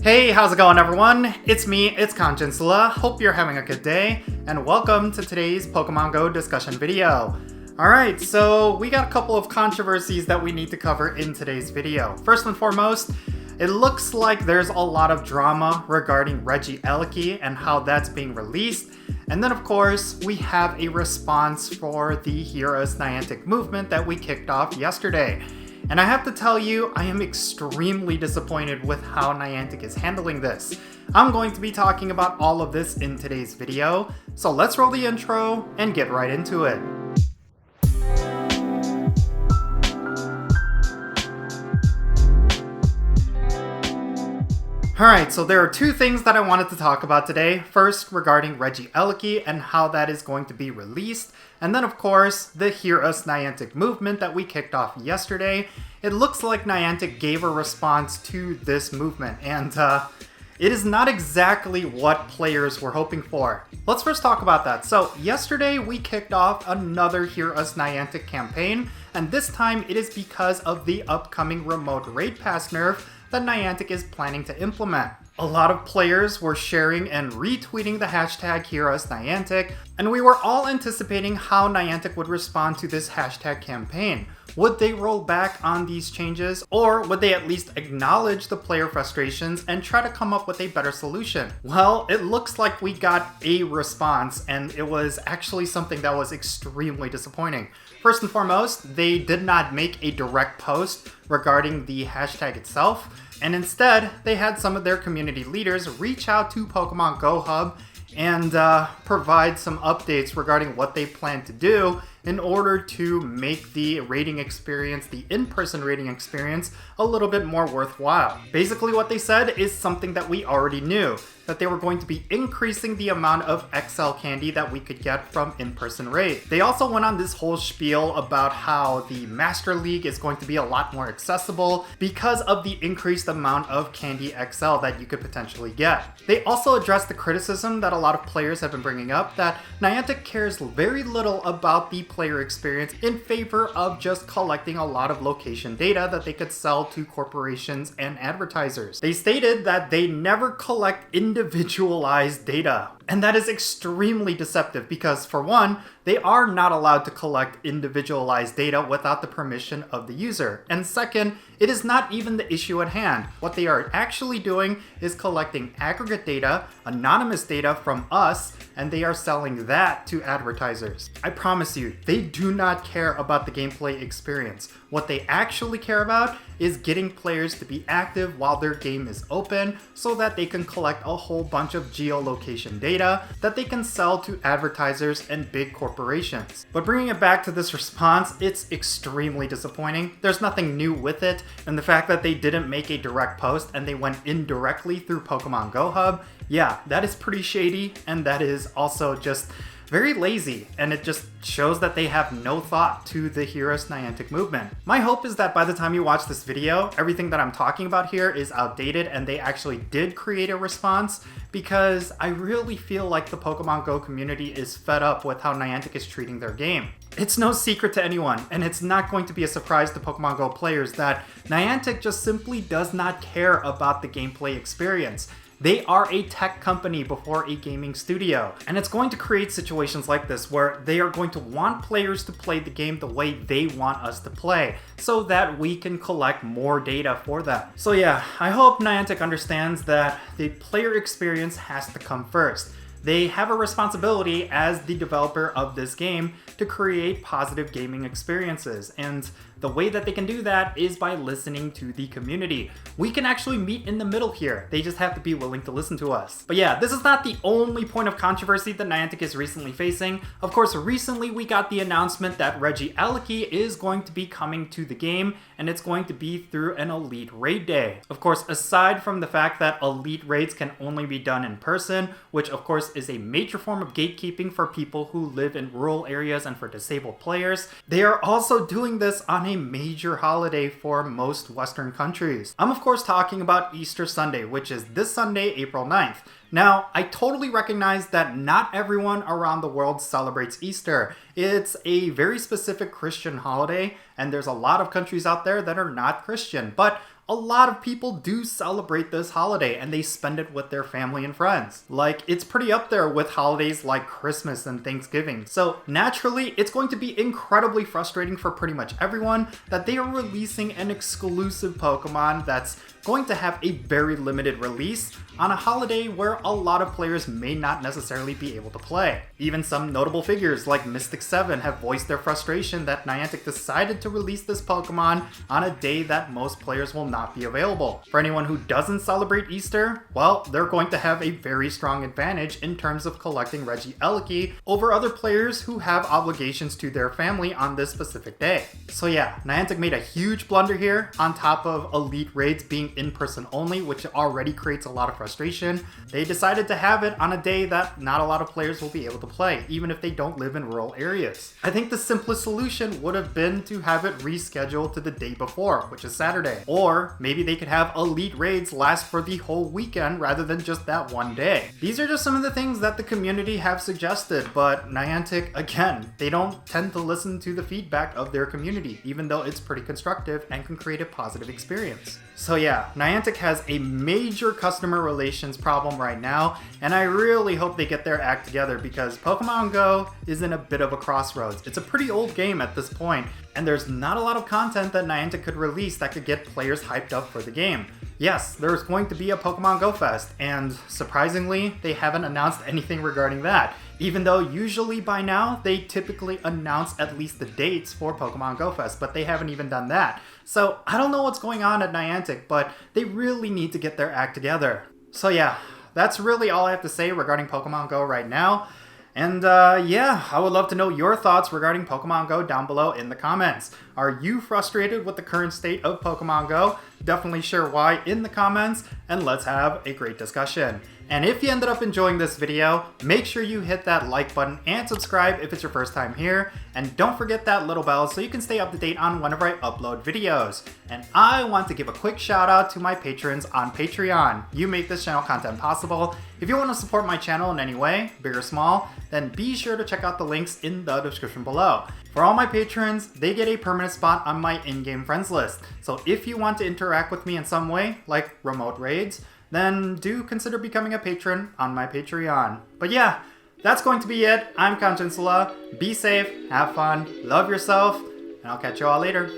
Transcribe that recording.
Hey, how's it going everyone? It's me, it's Jinsula. Hope you're having a good day, and welcome to today's Pokemon GO discussion video. Alright, so we got a couple of controversies that we need to cover in today's video. First and foremost, it looks like there's a lot of drama regarding Regieleki and how that's being released. And then of course, we have a response for the Hear Us Niantic movement that we kicked off yesterday. And I have to tell you, I am extremely disappointed with how Niantic is handling this. I'm going to be talking about all of this in today's video, so let's roll the intro and get right into it. Alright, so there are two things that I wanted to talk about today. First, regarding Regieleki and how that is going to be released. And then, of course, the Hear Us Niantic movement that we kicked off yesterday. It looks like Niantic gave a response to this movement, and it is not exactly what players were hoping for. Let's first talk about that. So, yesterday we kicked off another Hear Us Niantic campaign, and this time it is because of the upcoming remote raid pass nerf that Niantic is planning to implement. A lot of players were sharing and retweeting the hashtag HearUsNiantic, and we were all anticipating how Niantic would respond to this hashtag campaign. Would they roll back on these changes, or would they at least acknowledge the player frustrations and try to come up with a better solution? Well, it looks like we got a response, and it was actually something that was extremely disappointing. First and foremost, they did not make a direct post regarding the hashtag itself, and instead, they had some of their community leaders reach out to Pokemon GO Hub and provide some updates regarding what they plan to do in order to make the rating experience, the in-person rating experience, a little bit more worthwhile. Basically what they said is something that we already knew, that they were going to be increasing the amount of XL candy that we could get from in-person raid. They also went on this whole spiel about how the Master League is going to be a lot more accessible because of the increased amount of candy XL that you could potentially get. They also addressed the criticism that a lot of players have been bringing up that Niantic cares very little about the player experience in favor of just collecting a lot of location data that they could sell to corporations and advertisers. They stated that they never collect individualized data. And that is extremely deceptive because, for one, they are not allowed to collect individualized data without the permission of the user. And second, it is not even the issue at hand. What they are actually doing is collecting aggregate data, anonymous data from us, and they are selling that to advertisers. I promise you, they do not care about the gameplay experience. What they actually care about is getting players to be active while their game is open so that they can collect a whole bunch of geolocation data that they can sell to advertisers and big corporations. But bringing it back to this response, it's extremely disappointing. There's nothing new with it, and the fact that they didn't make a direct post and they went indirectly through Pokemon GO Hub, yeah, that is pretty shady, and that is also just very lazy, and it just shows that they have no thought to the Hear Us Niantic movement. My hope is that by the time you watch this video, everything that I'm talking about here is outdated and they actually did create a response, because I really feel like the Pokemon GO community is fed up with how Niantic is treating their game. It's no secret to anyone, and it's not going to be a surprise to Pokemon GO players that Niantic just simply does not care about the gameplay experience. They are a tech company before a gaming studio, and it's going to create situations like this where they are going to want players to play the game the way they want us to play, so that we can collect more data for them. So yeah, I hope Niantic understands that the player experience has to come first. They have a responsibility as the developer of this game to create positive gaming experiences, and the way that they can do that is by listening to the community. We can actually meet in the middle here. They just have to be willing to listen to us. But yeah, this is not the only point of controversy that Niantic is recently facing. Of course, recently we got the announcement that Regieleki is going to be coming to the game, and it's going to be through an Elite Raid Day. Of course, aside from the fact that Elite Raids can only be done in person, which of course is a major form of gatekeeping for people who live in rural areas and for disabled players, they are also doing this on a major holiday for most Western countries. I'm of course talking about Easter Sunday, which is this Sunday, April 9th. Now, I totally recognize that not everyone around the world celebrates Easter. It's a very specific Christian holiday, and there's a lot of countries out there that are not Christian, but a lot of people do celebrate this holiday and they spend it with their family and friends. Like, it's pretty up there with holidays like Christmas and Thanksgiving. So naturally, it's going to be incredibly frustrating for pretty much everyone that they are releasing an exclusive Pokemon that's going to have a very limited release on a holiday where a lot of players may not necessarily be able to play. Even some notable figures like Mystic 7 have voiced their frustration that Niantic decided to release this Pokemon on a day that most players will not be available. For anyone who doesn't celebrate Easter, well, they're going to have a very strong advantage in terms of collecting Regieleki over other players who have obligations to their family on this specific day. So yeah, Niantic made a huge blunder here on top of Elite Raids being in-person only, which already creates a lot of frustration. They decided to have it on a day that not a lot of players will be able to play, even if they don't live in rural areas. I think the simplest solution would have been to have it rescheduled to the day before, which is Saturday. Or maybe they could have Elite Raids last for the whole weekend rather than just that one day. These are just some of the things that the community have suggested, but Niantic, again, they don't tend to listen to the feedback of their community, even though it's pretty constructive and can create a positive experience. So yeah, Niantic has a major customer relations problem right now, and I really hope they get their act together because Pokémon GO is in a bit of a crossroads. It's a pretty old game at this point, and there's not a lot of content that Niantic could release that could get players hyped up for the game. Yes, there's going to be a Pokemon Go Fest, and surprisingly, they haven't announced anything regarding that. Even though usually by now, they typically announce at least the dates for Pokemon Go Fest, but they haven't even done that. So I don't know what's going on at Niantic, but they really need to get their act together. So yeah, that's really all I have to say regarding Pokemon Go right now. And yeah, I would love to know your thoughts regarding Pokemon Go down below in the comments. Are you frustrated with the current state of Pokemon Go? Definitely share why in the comments, and let's have a great discussion. And if you ended up enjoying this video, make sure you hit that like button and subscribe if it's your first time here. And don't forget that little bell so you can stay up to date on whenever I upload videos. And I want to give a quick shout out to my patrons on Patreon. You make this channel content possible. If you want to support my channel in any way, big or small, then be sure to check out the links in the description below. For all my patrons, they get a permanent spot on my in-game friends list. So if you want to interact with me in some way, like remote raids, then do consider becoming a patron on my Patreon. But yeah, that's going to be it. I'm Jinsula. Be safe, have fun, love yourself, and I'll catch you all later.